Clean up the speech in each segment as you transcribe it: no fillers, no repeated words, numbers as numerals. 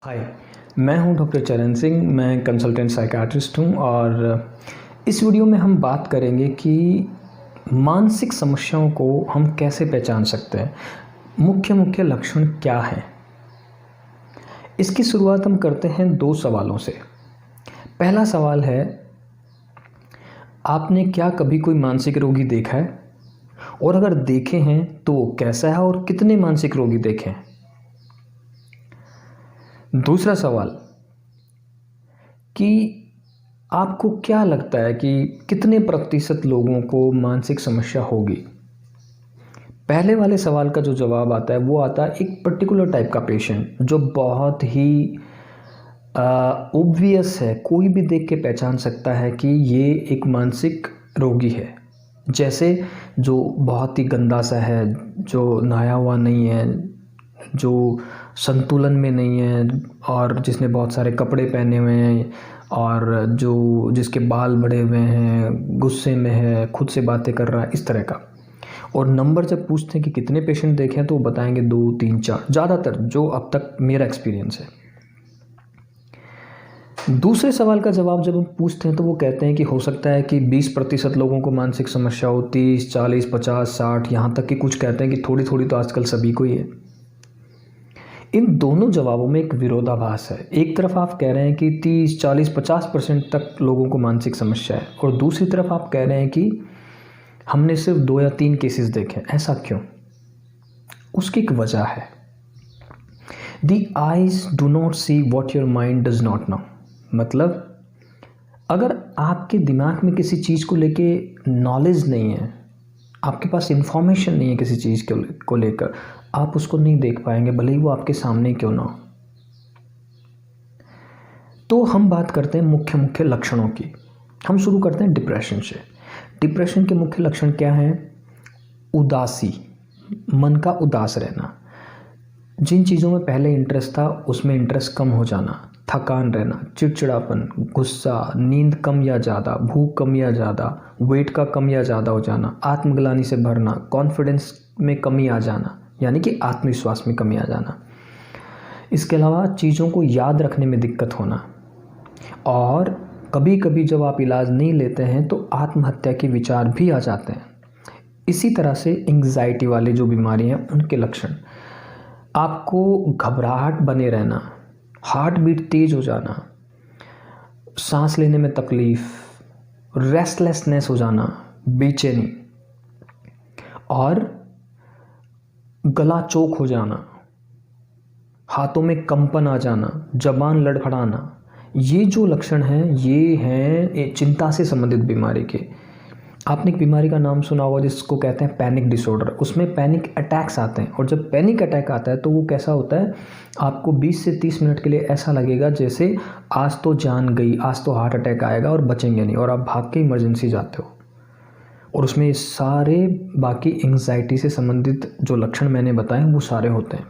हाय, मैं हूं डॉक्टर चरण सिंह। मैं कंसल्टेंट साइकियाट्रिस्ट हूं और इस वीडियो में हम बात करेंगे कि मानसिक समस्याओं को हम कैसे पहचान सकते हैं, मुख्य मुख्य लक्षण क्या हैं। इसकी शुरुआत हम करते हैं 2 सवालों से। पहला सवाल है, आपने क्या कभी कोई मानसिक रोगी देखा है? और अगर देखे हैं तो वो कैसा है और कितने मानसिक रोगी देखे हैं? दूसरा सवाल कि आपको क्या लगता है कि कितने प्रतिशत लोगों को मानसिक समस्या होगी? पहले वाले सवाल का जो जवाब आता है वो आता है एक पर्टिकुलर टाइप का पेशेंट जो बहुत ही ऑब्वियस है, कोई भी देख के पहचान सकता है कि ये एक मानसिक रोगी है। जैसे जो बहुत ही गंदा सा है, जो नहाया हुआ नहीं है, जो संतुलन में नहीं है और जिसने बहुत सारे कपड़े पहने हुए हैं और जिसके बाल बड़े हुए हैं, गुस्से में है, खुद से बातें कर रहा है, इस तरह का। और नंबर जब पूछते हैं कि कितने पेशेंट देखे हैं तो वो बताएंगे 2, 3, 4, ज़्यादातर जो अब तक मेरा एक्सपीरियंस है। दूसरे सवाल का जवाब जब हम पूछते हैं तो वो कहते हैं कि हो सकता है कि 20% लोगों को मानसिक समस्या हो, 30, 40, 50, 60, यहाँ तक कि कुछ कहते हैं कि थोड़ी थोड़ी तो आजकल सभी को ही है। इन दोनों जवाबों में एक विरोधाभास है। एक तरफ आप कह रहे हैं कि 30, 40, 50% तक लोगों को मानसिक समस्या है और दूसरी तरफ आप कह रहे हैं कि हमने सिर्फ 2 या 3 केसेस देखे। ऐसा क्यों? उसकी एक वजह है। The eyes do not see what your mind does not know। मतलब अगर आपके दिमाग में किसी चीज़ को लेके नॉलेज नहीं है, आपके पास इंफॉर्मेशन नहीं है किसी चीज़ को लेकर, आप उसको नहीं देख पाएंगे, भले ही वो आपके सामने क्यों ना हो। तो हम बात करते हैं मुख्य मुख्य लक्षणों की। हम शुरू करते हैं डिप्रेशन से। डिप्रेशन के मुख्य लक्षण क्या हैं? उदासी, मन का उदास रहना, जिन चीज़ों में पहले इंटरेस्ट था उसमें इंटरेस्ट कम हो जाना, थकान रहना, चिड़चिड़ापन, गुस्सा, नींद कम या ज़्यादा, भूख कम या ज़्यादा, वेट का कम या ज़्यादा हो जाना, आत्मग्लानि से भरना, कॉन्फिडेंस में कमी आ जाना, यानी कि आत्मविश्वास में कमी आ जाना। इसके अलावा चीज़ों को याद रखने में दिक्कत होना और कभी कभी जब आप इलाज नहीं लेते हैं तो आत्महत्या के विचार भी आ जाते हैं। इसी तरह से एंग्जाइटी वाली जो बीमारी हैं उनके लक्षण, आपको घबराहट बने रहना, हार्ट बीट तेज हो जाना, सांस लेने में तकलीफ, रेस्टलेसनेस हो जाना, बेचैनी और गला चोक हो जाना, हाथों में कंपन आ जाना, जबान लड़खड़ाना, ये जो लक्षण हैं ये हैं चिंता से संबंधित बीमारी के। आपने एक बीमारी का नाम सुना होगा जिसको कहते हैं पैनिक डिसऑर्डर। उसमें पैनिक अटैक्स आते हैं और जब पैनिक अटैक आता है तो वो कैसा होता है, आपको 20 से 30 मिनट के लिए ऐसा लगेगा जैसे आज तो जान गई, आज तो हार्ट अटैक आएगा और बचेंगे नहीं, और आप भाग के इमरजेंसी जाते हो। और उसमें सारे बाकी एंग्जाइटी से संबंधित जो लक्षण मैंने बताए वो सारे होते हैं।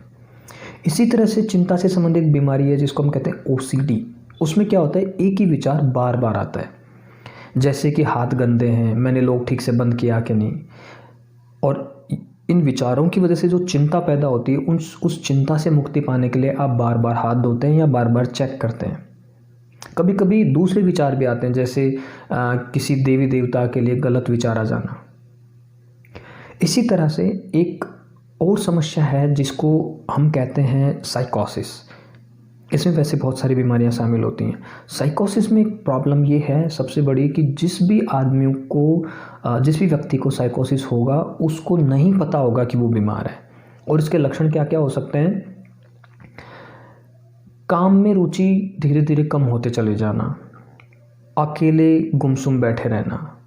इसी तरह से चिंता से संबंधित बीमारी है जिसको हम कहते हैं OCD। उसमें क्या होता है, एक ही विचार बार बार आता है, जैसे कि हाथ गंदे हैं, मैंने लोग ठीक से बंद किया कि नहीं। और इन विचारों की वजह से जो चिंता पैदा होती है उस चिंता से मुक्ति पाने के लिए आप बार बार हाथ धोते हैं या बार बार चेक करते हैं। कभी कभी दूसरे विचार भी आते हैं, जैसे किसी देवी देवता के लिए गलत विचार आ जाना। इसी तरह से एक और समस्या है जिसको हम कहते हैं साइकोसिस। इसमें वैसे बहुत सारी बीमारियां शामिल होती हैं। साइकोसिस में एक प्रॉब्लम ये है सबसे बड़ी कि जिस भी व्यक्ति को साइकोसिस होगा उसको नहीं पता होगा कि वो बीमार है। और इसके लक्षण क्या क्या हो सकते हैं? काम में रुचि धीरे धीरे कम होते चले जाना, अकेले गुमसुम बैठे रहना,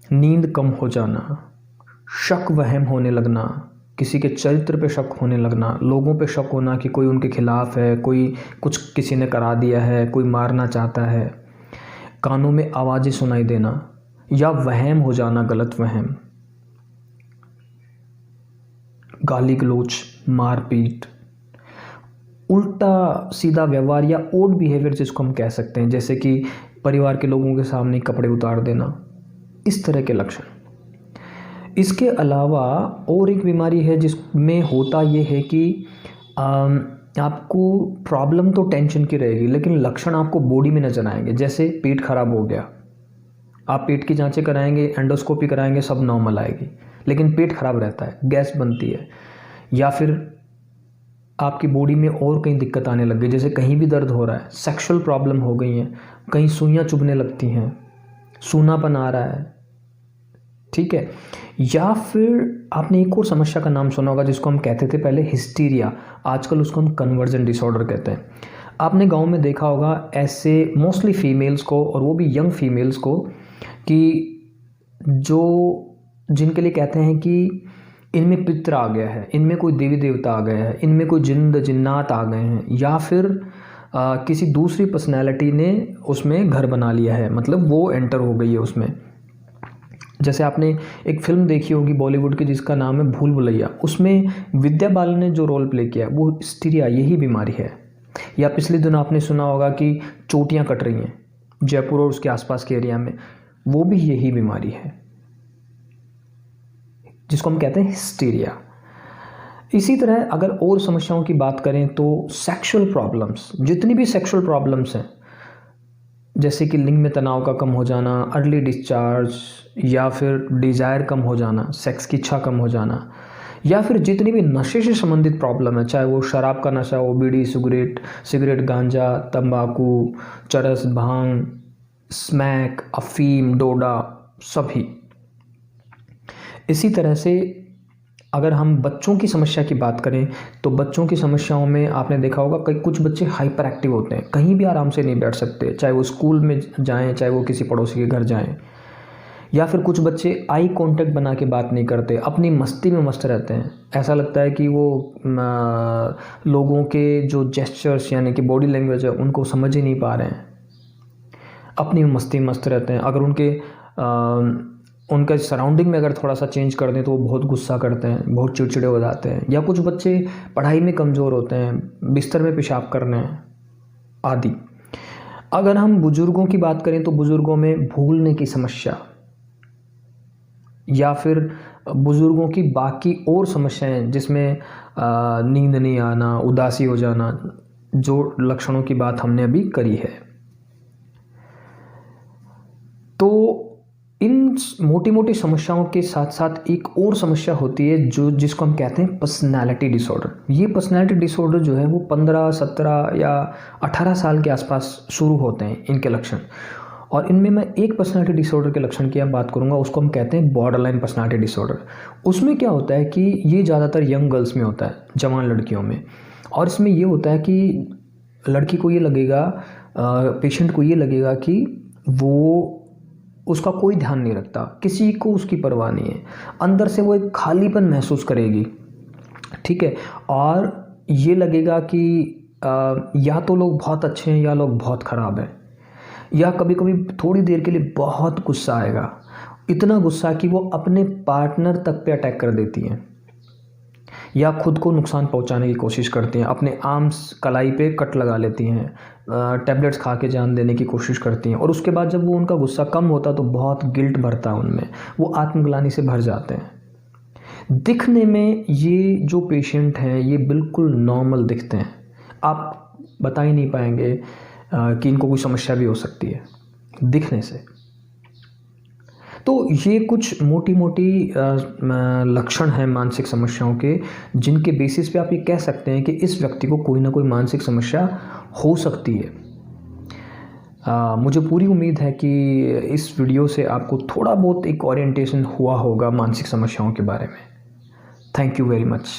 नींद कम हो जाना, शक वहम होने लगना, किसी के चरित्र पे शक होने लगना, लोगों पे शक होना कि कोई उनके खिलाफ है, कोई कुछ किसी ने करा दिया है, कोई मारना चाहता है, कानों में आवाज़ें सुनाई देना या वहम हो जाना, गलत वहम, गाली गलौज, मारपीट, उल्टा सीधा व्यवहार या ओड बिहेवियर जिसको हम कह सकते हैं, जैसे कि परिवार के लोगों के सामने कपड़े उतार देना, इस तरह के लक्षण। इसके अलावा और एक बीमारी है जिसमें होता ये है कि आपको प्रॉब्लम तो टेंशन की रहेगी, लेकिन लक्षण आपको बॉडी में नजर आएंगे। जैसे पेट खराब हो गया, आप पेट की जांचें कराएंगे, एंडोस्कोपी कराएंगे, सब नॉर्मल आएगी, लेकिन पेट खराब रहता है, गैस बनती है, या फिर आपकी बॉडी में और कहीं दिक्कत आने लग गई, जैसे कहीं भी दर्द हो रहा है, सेक्सुअल प्रॉब्लम हो गई हैं, कहीं सुइयां चुभने लगती हैं, सूनापन आ रहा है, ठीक है। या फिर आपने एक और समस्या का नाम सुना होगा जिसको हम कहते थे पहले हिस्टीरिया, आजकल उसको हम कन्वर्जन डिसऑर्डर कहते हैं। आपने गांव में देखा होगा ऐसे मोस्टली फीमेल्स को, और वो भी यंग फीमेल्स को, कि जो जिनके लिए कहते हैं कि इनमें पित्र आ गया है, इनमें कोई देवी देवता आ गया है, इनमें कोई जिन्न जिन्नात आ गए हैं, या फिर किसी दूसरी पर्सनैलिटी ने उसमें घर बना लिया है, मतलब वो एंटर हो गई है उसमें। जैसे आपने एक फिल्म देखी होगी बॉलीवुड की जिसका नाम है भूल भुलैया, उसमें विद्या बालन ने जो रोल प्ले किया है वो हिस्टीरिया, यही बीमारी है। या पिछले दिनों आपने सुना होगा कि चोटियाँ कट रही हैं जयपुर और उसके आसपास के एरिया में, वो भी यही बीमारी है जिसको हम कहते हैं हिस्टीरिया। इसी तरह अगर और समस्याओं की बात करें तो सेक्सुअल प्रॉब्लम्स, जितनी भी सेक्सुअल प्रॉब्लम्स हैं, जैसे कि लिंग में तनाव का कम हो जाना, अर्ली डिस्चार्ज, या फिर डिज़ायर कम हो जाना, सेक्स की इच्छा कम हो जाना, या फिर जितनी भी नशे से संबंधित प्रॉब्लम है, चाहे वो शराब का नशा हो, बीड़ी सिगरेट, गांजा, तंबाकू, चरस, भांग, स्मैक, अफीम, डोडा, सभी। इसी तरह से अगर हम बच्चों की समस्या की बात करें तो बच्चों की समस्याओं में आपने देखा होगा कई कुछ बच्चे हाइपर एक्टिव होते हैं, कहीं भी आराम से नहीं बैठ सकते, चाहे वो स्कूल में जाएं, चाहे वो किसी पड़ोसी के घर जाएं। या फिर कुछ बच्चे आई कांटेक्ट बना के बात नहीं करते, अपनी मस्ती में मस्त रहते हैं, ऐसा लगता है कि वो लोगों के जो जेस्चर्स यानी कि बॉडी लैंग्वेज है उनको समझ ही नहीं पा रहे हैं, अपनी मस्ती में मस्त रहते हैं। अगर उनका सराउंडिंग में अगर थोड़ा सा चेंज कर दें तो वो बहुत गुस्सा करते हैं, बहुत चिड़चिड़े हो जाते हैं। या कुछ बच्चे पढ़ाई में कमज़ोर होते हैं, बिस्तर में पेशाब करने आदि। अगर हम बुज़ुर्गों की बात करें तो बुज़ुर्गों में भूलने की समस्या, या फिर बुज़ुर्गों की बाकी और समस्याएं जिसमें नींद नहीं आना, उदासी हो जाना, जो लक्षणों की बात हमने अभी करी है। तो इन मोटी मोटी समस्याओं के साथ साथ एक और समस्या होती है जिसको हम कहते हैं पर्सनालिटी डिसऑर्डर। ये पर्सनालिटी डिसऑर्डर जो है वो 15, 17 या 18 साल के आसपास शुरू होते हैं इनके लक्षण। और इनमें मैं एक पर्सनालिटी डिसऑर्डर के लक्षण की बात करूंगा, उसको हम कहते हैं बॉर्डरलाइन पर्सनालिटी डिसऑर्डर। उसमें क्या होता है कि ये ज़्यादातर यंग गर्ल्स में होता है, जवान लड़कियों में। और इसमें ये होता है कि लड़की को ये लगेगा, पेशेंट को ये लगेगा कि वो उसका कोई ध्यान नहीं रखता, किसी को उसकी परवाह नहीं है, अंदर से वो एक खालीपन महसूस करेगी, ठीक है। और ये लगेगा कि या तो लोग बहुत अच्छे हैं या लोग बहुत ख़राब हैं। या कभी कभी थोड़ी देर के लिए बहुत गुस्सा आएगा, इतना गुस्सा कि वो अपने पार्टनर तक पे अटैक कर देती हैं, या खुद को नुकसान पहुंचाने की कोशिश करती हैं, अपने आर्म्स कलाई पे कट लगा लेती हैं, टैबलेट्स खा के जान देने की कोशिश करती हैं। और उसके बाद जब वो उनका गुस्सा कम होता तो बहुत गिल्ट भरता है उनमें, वो आत्मग्लानि से भर जाते हैं। दिखने में ये जो पेशेंट हैं ये बिल्कुल नॉर्मल दिखते हैं, आप बता ही नहीं पाएंगे कि इनको कोई समस्या भी हो सकती है दिखने से। तो ये कुछ मोटी मोटी लक्षण हैं मानसिक समस्याओं के, जिनके बेसिस पे आप ये कह सकते हैं कि इस व्यक्ति को कोई ना कोई मानसिक समस्या हो सकती है। मुझे पूरी उम्मीद है कि इस वीडियो से आपको थोड़ा बहुत एक ओरिएंटेशन हुआ होगा मानसिक समस्याओं के बारे में। Thank you very much.